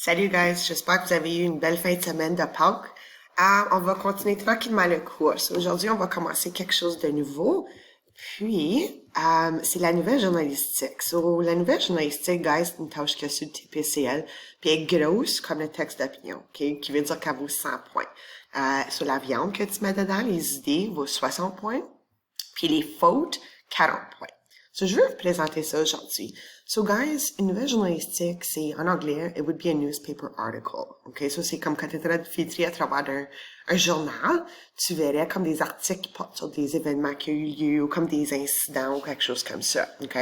Salut guys, j'espère que vous avez eu une belle fin de semaine de Pâques. On va continuer tranquillement le cours. Aujourd'hui, on va commencer quelque chose de nouveau. Puis, c'est la nouvelle journalistique. La nouvelle journalistique, guys, c'est une tâche qui est sur le TPCL, puis elle est grosse comme le texte d'opinion, ok? Qui veut dire qu'elle vaut 100 points. Sur la viande que tu mets dedans, les idées vaut 60 points, puis les fautes, 40 points. Je veux vous présenter ça aujourd'hui. Guys, une nouvelle journalistique, c'est, en anglais, it would be a newspaper article. OK? C'est comme quand tu es filtré à travers un journal, tu verrais comme des articles qui portent sur des événements qui ont eu lieu, ou comme des incidents, ou quelque chose comme ça. OK?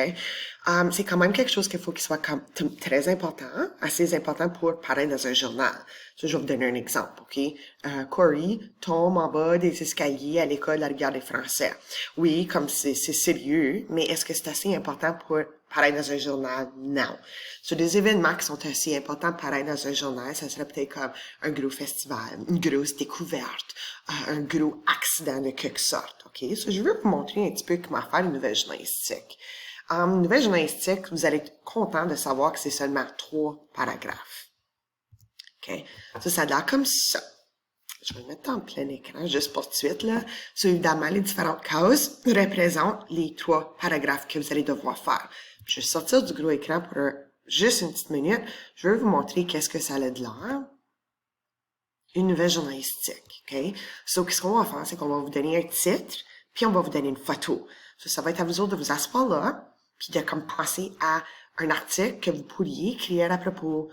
C'est quand même quelque chose qu'il faut qu'il soit comme très important, assez important pour paraître dans un journal. Je vais vous donner un exemple, OK? Corey tombe en bas des escaliers à l'école de la Rivière des Français. Oui, comme c'est sérieux, mais est-ce que c'est assez important pour paraître dans un journal? Non. Sur des événements qui sont assez importants pour paraître dans un journal, ça serait peut-être comme un gros festival, une grosse découverte, un gros accident de quelque sorte, OK? Je veux vous montrer un petit peu comment faire une nouvelle journalistique. Une nouvelle journalistique, vous allez être content de savoir que c'est seulement 3 paragraphes. OK? Ça a l'air comme ça. Je vais le mettre en plein écran juste pour tout de suite, là. Évidemment, les différentes cases représentent les 3 paragraphes que vous allez devoir faire. Puis, je vais sortir du gros écran pour juste une petite minute. Je veux vous montrer qu'est-ce que ça a de l'air. Une nouvelle journalistique, OK? Qu'est-ce qu'on va faire? C'est qu'on va vous donner un titre, puis on va vous donner une photo. Ça va être à vous autres de vous asseoir là, puis de comme penser à un article que vous pourriez écrire à propos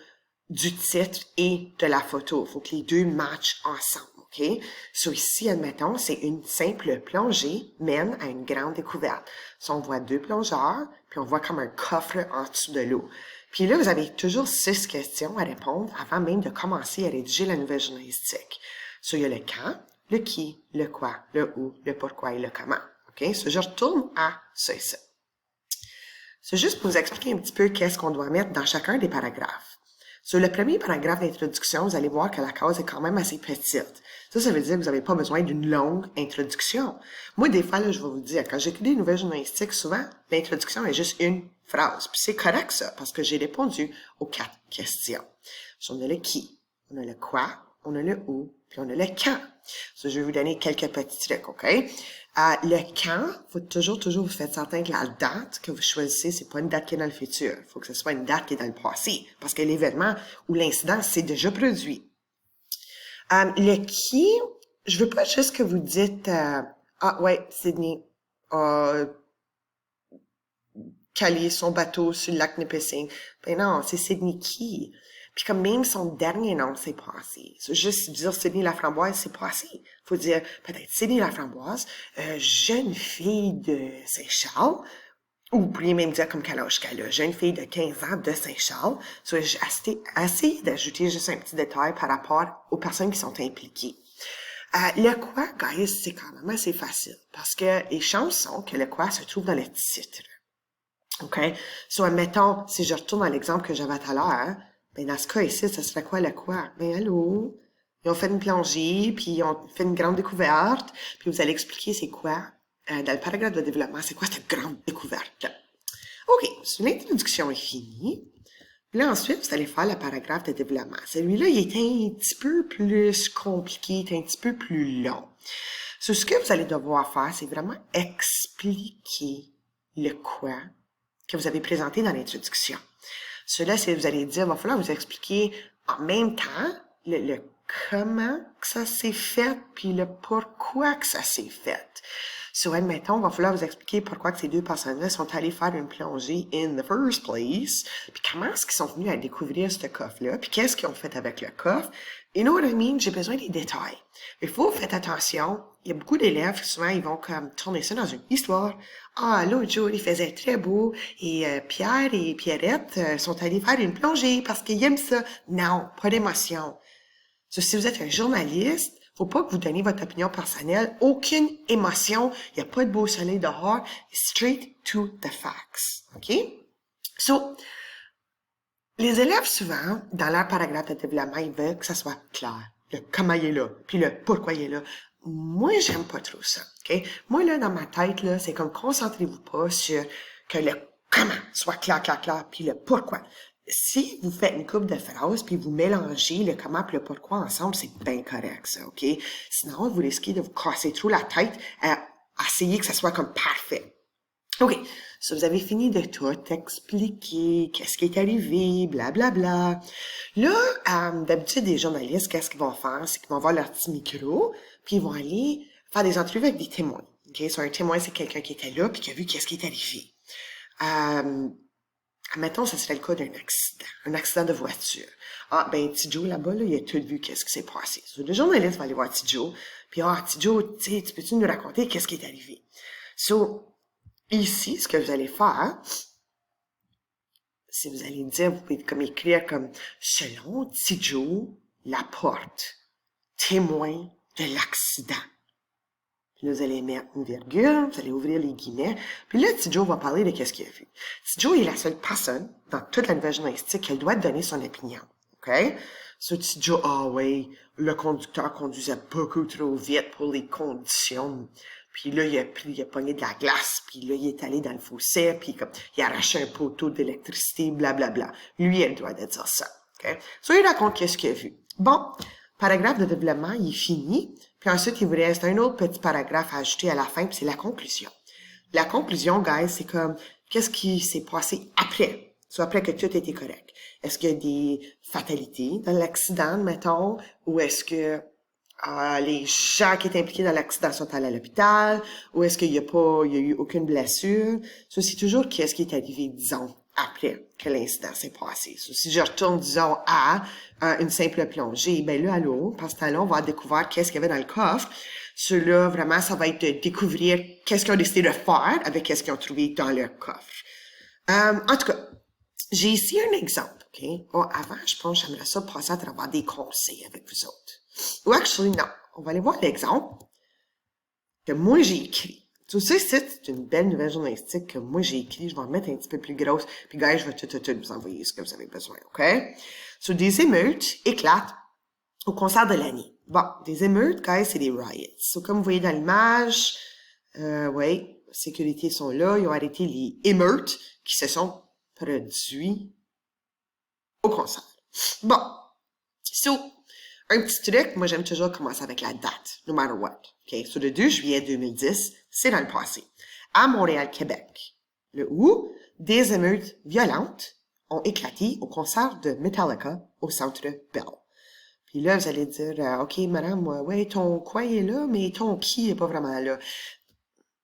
du titre et de la photo. Il faut que les deux matchent ensemble, OK? Ici, admettons, c'est une simple plongée mène à une grande découverte. On voit 2 plongeurs, puis on voit comme un coffre en dessous de l'eau. Puis là, vous avez toujours 6 questions à répondre avant même de commencer à rédiger la nouvelle journalistique. Il y a le quand, le qui, le quoi, le où, le pourquoi et le comment. OK? Je retourne à ça et ça. C'est juste pour vous expliquer un petit peu qu'est-ce qu'on doit mettre dans chacun des paragraphes. Sur le premier paragraphe d'introduction, vous allez voir que la case est quand même assez petite. Ça veut dire que vous n'avez pas besoin d'une longue introduction. Moi, des fois, là, je vais vous dire, quand j'écris des nouvelles journalistiques, souvent, l'introduction est juste une phrase. Puis c'est correct, ça, parce que j'ai répondu aux 4 questions. On a le qui, on a le quoi, on a le où, puis on a le quand. Je vais vous donner quelques petits trucs, OK? Le quand, faut toujours vous faire certain que la date que vous choisissez, c'est pas une date qui est dans le futur. Il faut que ce soit une date qui est dans le passé, parce que l'événement ou l'incident s'est déjà produit. Le qui, je veux pas juste que vous dites, ah ouais, Sydney a calé son bateau sur le lac Nipissing. Ben non, c'est Sydney qui. Puis comme même son dernier nom, c'est pas assez. Juste dire Sydney Laframboise, c'est pas assez. Faut dire peut-être Sydney Laframboise, jeune fille de Saint-Charles, ou vous pourriez même dire comme quel âge qu'elle a, jeune fille de 15 ans de Saint-Charles. J'ai essayé d'ajouter juste un petit détail par rapport aux personnes qui sont impliquées. Le quoi, guys, c'est quand même assez facile, parce que les chances sont que le quoi se trouve dans le titre. OK? Admettons, si je retourne à l'exemple que j'avais tout à l'heure, ben dans ce cas ici, ça serait quoi le quoi? Ben allô? Ils ont fait une plongée, puis ils ont fait une grande découverte, puis vous allez expliquer c'est quoi, dans le paragraphe de développement, c'est quoi cette grande découverte-là. OK, l'introduction est finie. Puis là, ensuite, vous allez faire le paragraphe de développement. Celui-là, il est un petit peu plus compliqué, il est un petit peu plus long. Ce que vous allez devoir faire, c'est vraiment expliquer le quoi que vous avez présenté dans l'introduction. Cela, c'est vous allez dire, il va falloir vous expliquer en même temps le comment que ça s'est fait, puis le pourquoi que ça s'est fait. Admettons, il va falloir vous expliquer pourquoi que ces 2 personnes-là sont allées faire une plongée in the first place, puis comment est-ce qu'ils sont venus à découvrir ce coffre-là, puis qu'est-ce qu'ils ont fait avec le coffre. You know what I mean? J'ai besoin des détails. Il faut faire attention. Il y a beaucoup d'élèves, souvent, ils vont comme tourner ça dans une histoire. Ah, l'autre jour, il faisait très beau, et Pierre et Pierrette sont allés faire une plongée parce qu'ils aiment ça. Non, pas d'émotion. Si vous êtes un journaliste, faut pas que vous donniez votre opinion personnelle, aucune émotion, il n'y a pas de beau soleil dehors, straight to the facts. OK? Les élèves, souvent, dans leur paragraphe de développement, ils veulent que ça soit clair. Le comment il est là, puis le pourquoi il est là. Moi, j'aime pas trop ça. OK? Moi, là, dans ma tête, là, c'est comme concentrez-vous pas sur que le comment soit clair, puis le pourquoi. si vous faites une couple de phrases puis vous mélangez le comment et le pourquoi ensemble, c'est bien correct, ça, OK? Sinon, vous risquez de vous casser trop la tête à essayer que ça soit comme parfait. OK. Si vous avez fini de tout expliquer, qu'est-ce qui est arrivé, blablabla. Là, d'habitude, les journalistes, qu'est-ce qu'ils vont faire? C'est qu'ils vont avoir leur petit micro, puis ils vont aller faire des entrevues avec des témoins. OK? So, un témoin, c'est quelqu'un qui était là puis qui a vu qu'est-ce qui est arrivé. Admettons, ça serait le cas d'un accident. Un accident de voiture. Ah, ben, Tidjo, là-bas, là, il a tout vu qu'est-ce qui s'est passé. So, le journaliste va aller voir Tidjo, puis Tidjo, tu sais, tu peux-tu nous raconter qu'est-ce qui est arrivé? So, ici, ce que vous allez faire, c'est vous allez dire, vous pouvez comme écrire comme selon Tidjo Laporte, témoin de l'accident. Puis là, vous allez mettre une virgule, vous allez ouvrir les guillemets, puis là, Tidjo va parler de qu'est-ce qu'il a vu. Tidjo est la seule personne dans toute la nouvelle journalistique qui doit donner son opinion. OK? So, Tidjo, oui, le conducteur conduisait beaucoup trop vite pour les conditions. Puis là, il a pogné de la glace, puis là, il est allé dans le fossé, puis comme, il a arraché un poteau d'électricité, blablabla. Lui, elle doit de dire ça. OK? So, il raconte qu'est-ce qu'il a vu. Bon, paragraphe de développement, il est fini. Puis ensuite, il vous reste un autre petit paragraphe à ajouter à la fin, puis c'est la conclusion. La conclusion, guys, c'est comme, qu'est-ce qui s'est passé après? Soit après que tout était correct. Est-ce qu'il y a des fatalités dans l'accident, mettons, ou est-ce que les gens qui étaient impliqués dans l'accident sont allés à l'hôpital, ou est-ce qu'il y a eu aucune blessure? Ça, c'est toujours qu'est-ce qui est arrivé, disons, après que l'incident s'est passé. So, si je retourne, disons, à une simple plongée, ben là, allô, parce que là, on va découvrir qu'est-ce qu'il y avait dans le coffre. Ceux-là, vraiment, ça va être de découvrir qu'est-ce qu'ils ont décidé de faire avec qu'est-ce qu'ils ont trouvé dans leur coffre. En tout cas, j'ai ici un exemple, OK? Bon, avant, je pense que j'aimerais ça passer à travers des conseils avec vous autres. Ou actually, non. On va aller voir l'exemple que moi, j'ai écrit. Tu sais, c'est une belle nouvelle journalistique que moi, j'ai écrit. Je vais en mettre un petit peu plus grosse. Puis, guys, je vais tout vous envoyer ce que vous avez besoin, OK? So, des émeutes éclatent au concert de l'année. Bon, des émeutes, guys, c'est des riots. So, comme vous voyez dans l'image, oui, la sécurité sont là. Ils ont arrêté les émeutes qui se sont produits au concert. Bon. So, un petit truc, moi j'aime toujours commencer avec la date, no matter what. OK? Sur le 2 juillet 2010, c'est dans le passé. À Montréal, Québec. Le où des émeutes violentes ont éclaté au concert de Metallica au Centre Bell. Puis là, vous allez dire, OK, madame, ouais, ton quoi est là, mais ton qui est pas vraiment là.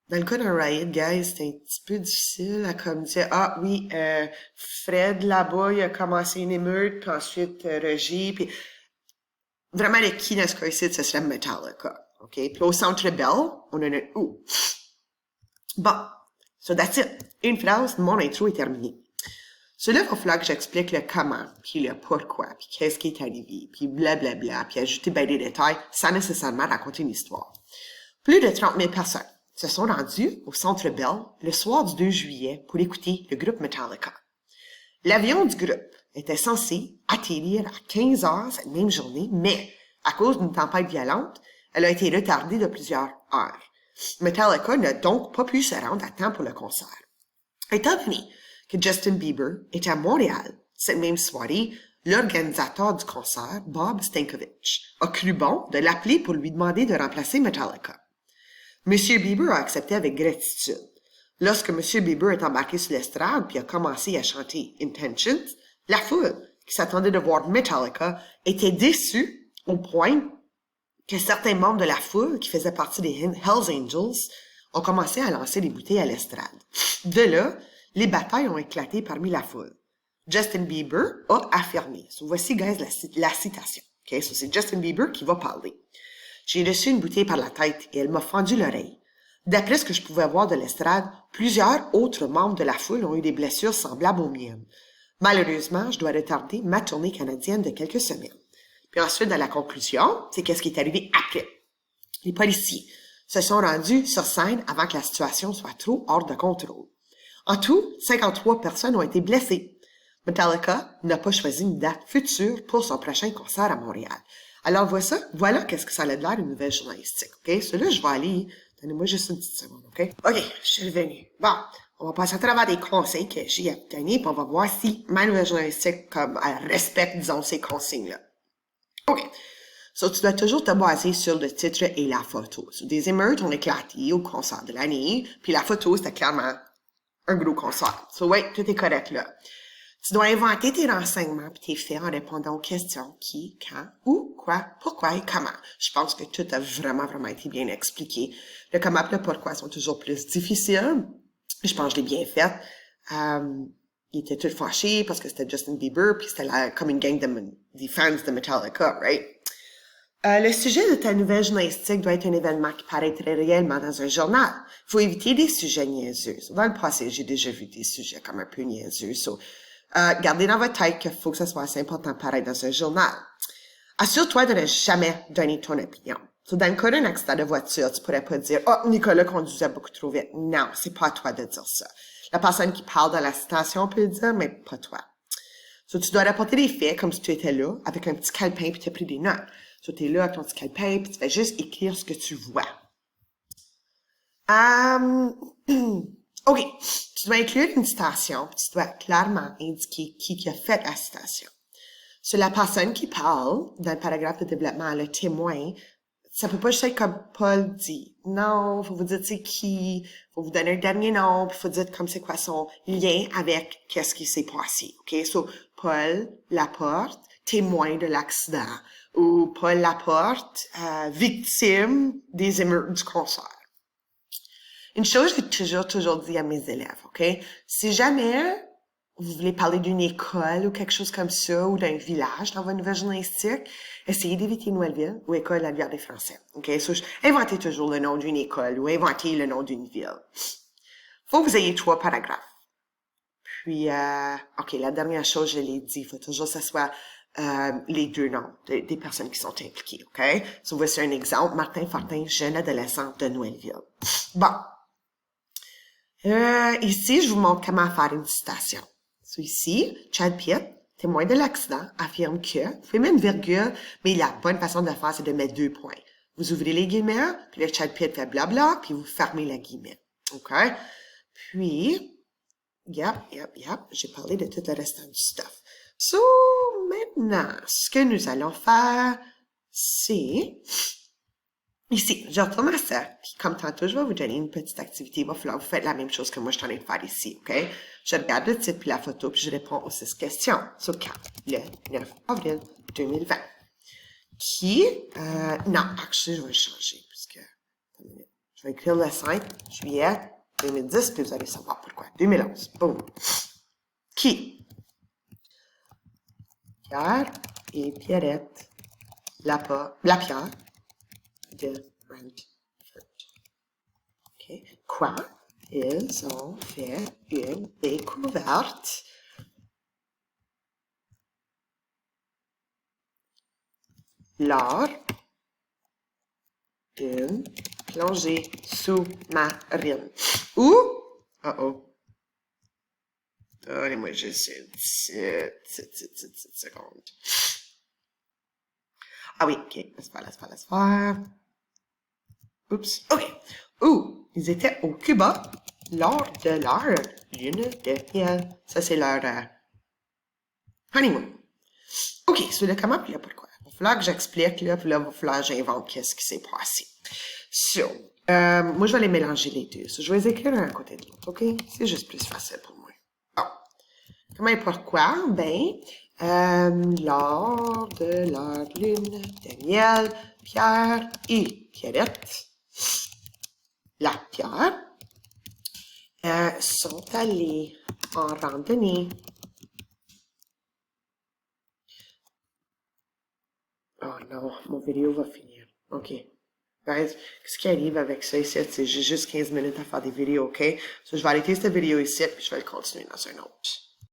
Dans le cas d'un riot, guys, c'est un petit peu difficile à comme dire, ah oui, Fred là-bas, il a commencé une émeute, puis ensuite Roger, puis vraiment, le qui dans ce cas-ci, ce serait Metallica. OK? Puis au Centre Bell, on a un où. Bon. So that's it. Une phrase, mon intro est terminée. So là, il va falloir que j'explique le comment, puis le pourquoi, puis qu'est-ce qui est arrivé, puis blablabla, puis ajouter ben des détails sans nécessairement raconter une histoire. Plus de 30 000 personnes se sont rendues au Centre Bell le soir du 2 juillet pour écouter le groupe Metallica. L'avion du groupe était censé atterrir à 15 heures cette même journée, mais à cause d'une tempête violente, elle a été retardée de plusieurs heures. Metallica n'a donc pas pu se rendre à temps pour le concert. Étant donné que Justin Bieber était à Montréal cette même soirée, l'organisateur du concert, Bob Stankovich, a cru bon de l'appeler pour lui demander de remplacer Metallica. Monsieur Bieber a accepté avec gratitude. Lorsque M. Bieber est embarqué sur l'estrade puis a commencé à chanter Intentions, la foule, qui s'attendait de voir Metallica, était déçue au point que certains membres de la foule, qui faisaient partie des Hells Angels, ont commencé à lancer des bouteilles à l'estrade. De là, les batailles ont éclaté parmi la foule. Justin Bieber a affirmé. So, voici, guys, la citation. Okay? So, c'est Justin Bieber qui va parler. J'ai reçu une bouteille par la tête et elle m'a fendu l'oreille. D'après ce que je pouvais voir de l'estrade, plusieurs autres membres de la foule ont eu des blessures semblables aux miennes. Malheureusement, je dois retarder ma tournée canadienne de quelques semaines. Puis ensuite, dans la conclusion, c'est qu'est-ce qui est arrivé après. Les policiers se sont rendus sur scène avant que la situation soit trop hors de contrôle. En tout, 53 personnes ont été blessées. Metallica n'a pas choisi une date future pour son prochain concert à Montréal. Alors voilà qu'est-ce que ça a l'air une nouvelle journalistique, OK? Là, je vais aller... Donnez-moi juste une petite seconde, OK? OK, je suis revenue. Bon, On va passer à travers des conseils que j'ai obtenus, puis on va voir si ma nouvelle journalistique, comme, elle respecte, disons, ces consignes-là. OK. So, tu dois toujours te baser sur le titre et la photo. So, des émeutes ont éclaté au concert de l'année, puis la photo, c'était clairement un gros concert. So, ouais, tout est correct là. Tu dois inventer tes renseignements puis tes faits en répondant aux questions qui, quand, où, quoi, pourquoi et comment. Je pense que tout a vraiment été bien expliqué. Le comment et le pourquoi sont toujours plus difficiles. Je pense que je l'ai bien fait. Ils étaient tous fâchés parce que c'était Justin Bieber puis c'était comme une gang des fans de Metallica, right? Le sujet de ta nouvelle journalistique doit être un événement qui paraîtrait réellement dans un journal. Il faut éviter des sujets niaiseux. Dans le passé, j'ai déjà vu des sujets comme un peu niaiseux. So, gardez dans votre tête qu'il faut que ça soit assez important de paraître dans un journal. Assure-toi de ne jamais donner ton opinion. So, dans le cas d'un accident de voiture, tu pourrais pas dire « Oh, Nicolas conduisait beaucoup trop vite. » Non, c'est pas à toi de dire ça. La personne qui parle dans la citation peut le dire, mais pas toi. So, tu dois rapporter des faits comme si tu étais là, avec un petit calepin puis tu as pris des notes. So, tu es là avec ton petit calepin puis tu fais juste écrire ce que tu vois. OK. Tu dois inclure une citation puis tu dois clairement indiquer qui a fait la citation. Sur la personne qui parle, dans le paragraphe de développement, le témoin, ça peut pas juste être comme Paul dit. Non, faut vous dire c'est qui, faut vous donner un dernier nom, puis faut dire comme c'est quoi son lien avec qu'est-ce qui s'est passé. OK? So, Paul Laporte, témoin de l'accident. Ou Paul Laporte, victime des émeutes du concert. Une chose que j'ai toujours dit à mes élèves, OK? Si jamais vous voulez parler d'une école ou quelque chose comme ça, ou d'un village dans votre nouvelle journalistique, essayez d'éviter Noëlville ou École de la Rivière des Français. OK? So, inventez toujours le nom d'une école ou inventez le nom d'une ville. Faut que vous ayez 3 paragraphes. Puis, OK, la dernière chose, je l'ai dit, il faut toujours que ce soit les 2 noms des personnes qui sont impliquées, OK? So, voici un exemple. Martin Fortin, jeune adolescent de Noëlville. Bon. Ici, je vous montre comment faire une citation. So, ici, Chad Pitt, témoin de l'accident, affirme que, vous pouvez mettre une virgule, mais la bonne façon de le faire, c'est de mettre 2 points. Vous ouvrez les guillemets, puis le Chad Pitt fait blabla, puis vous fermez la guillemets. OK? Puis, yep, j'ai parlé de tout le restant du stuff. So, maintenant, ce que nous allons faire, c'est... Ici, je retourne à ça, puis comme tantôt, je vais vous donner une petite activité. Il va falloir que vous faites la même chose que moi, je suis en train de faire ici, OK? Je regarde le titre puis la photo, puis je réponds aux 6 questions. Sur 4, le 9 avril 2020. Qui, non, actually, je vais le changer, parce que, je vais écrire le 5 juillet 2010, puis vous allez savoir pourquoi. 2011, boum. Qui? Pierre et Pierrette Lapierre de Brantford. OK. Quoi? Ils ont fait une découverte lors d'une plongée sous-marine. Où? Donnez-moi juste une petite seconde. Ah oui, OK. Laisse faire. Oups. OK. Où ils étaient au Cuba lors de leur lune de miel. Ça, c'est leur honeymoon. OK, sur le comment puis le pourquoi. Il va falloir que j'explique, là, puis là, il va falloir que j'invente qu'est-ce qui s'est passé. So, moi, je vais les mélanger les deux. So, je vais les écrire l'un à côté de l'autre, OK? C'est juste plus facile pour moi. Bon. Comment et pourquoi? Ben, lors de leur lune de miel, Pierre et Pierrette, Lapierre, sont allés en randonnée. Oh non, mon vidéo va finir. OK. Guys, qu'est-ce qui arrive avec ça ici? C'est j'ai juste 15 minutes à faire des vidéos, OK? So, je vais arrêter cette vidéo ici, puis je vais le continuer dans un autre.